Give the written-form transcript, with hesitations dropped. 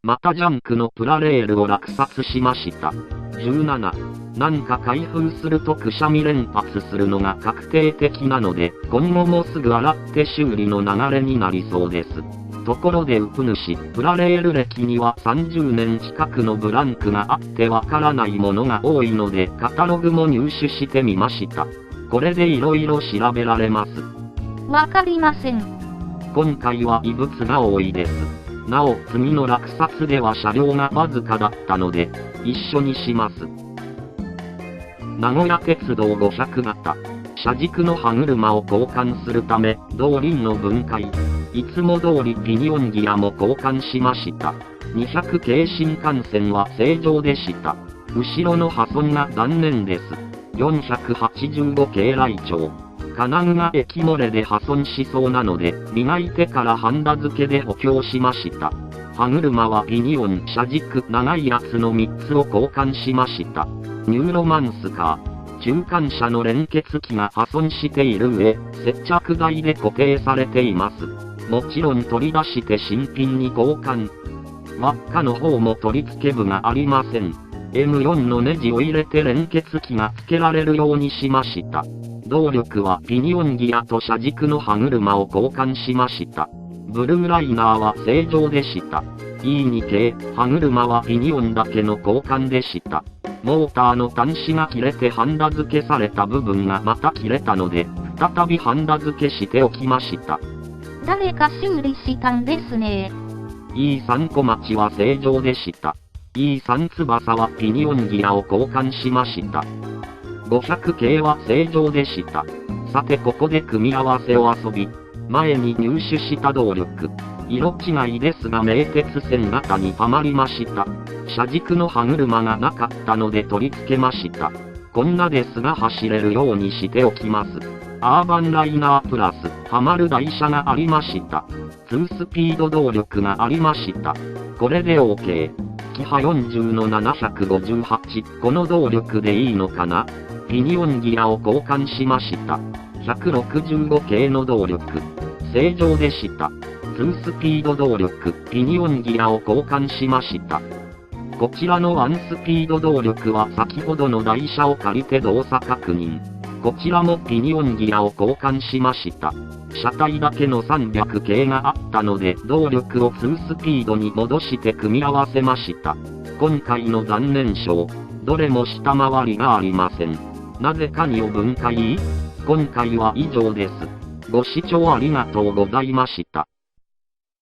またジャンクのプラレールを落札しました。17、なんか開封するとくしゃみ連発するのが確定的なので、今後もすぐ洗って修理の流れになりそうです。ところでウプ主、プラレール歴には30年近くのブランクがあってわからないものが多いので、カタログも入手してみました。これで色々調べられます。わかりません。今回は異物が多いです。なお、次の落札では車両がわずかだったので、一緒にします。名古屋鉄道500型。車軸の歯車を交換するため、動輪の分解。いつも通りピニオンギアも交換しました。200系新幹線は正常でした。後ろの破損が残念です。485系来庁。金具が液漏れで破損しそうなので、磨いてからハンダ付けで補強しました。歯車はピニオン、車軸、長いやつの3つを交換しました。ニューロマンスカー。中間車の連結器が破損している上、接着剤で固定されています。もちろん取り出して新品に交換。輪っかの方も取り付け部がありません。M4 のネジを入れて連結器が付けられるようにしました。動力はピニオンギアと車軸の歯車を交換しました。ブルーライナーは正常でした。E2 系、歯車はピニオンだけの交換でした。モーターの端子が切れてハンダ付けされた部分がまた切れたので、再びハンダ付けしておきました。誰か修理したんですね。E3 小町は正常でした。E3 翼はピニオンギアを交換しました。500系は正常でした。さてここで組み合わせを遊び、前に入手した動力。色違いですが名鉄線型にはまりました。車軸の歯車がなかったので取り付けました。こんなですが走れるようにしておきます。アーバンライナープラス、はまる台車がありました。2スピード動力がありました。これで OK。キハ40の758、この動力でいいのかな？ピニオンギアを交換しました。165系の動力。正常でした。2スピード動力、ピニオンギアを交換しました。こちらの1スピード動力は先ほどの台車を借りて動作確認。こちらもピニオンギアを交換しました。車体だけの300系があったので動力を2スピードに戻して組み合わせました。今回の残念賞、どれも下回りがありません。なぜか2を分解？今回は以上です。ご視聴ありがとうございました。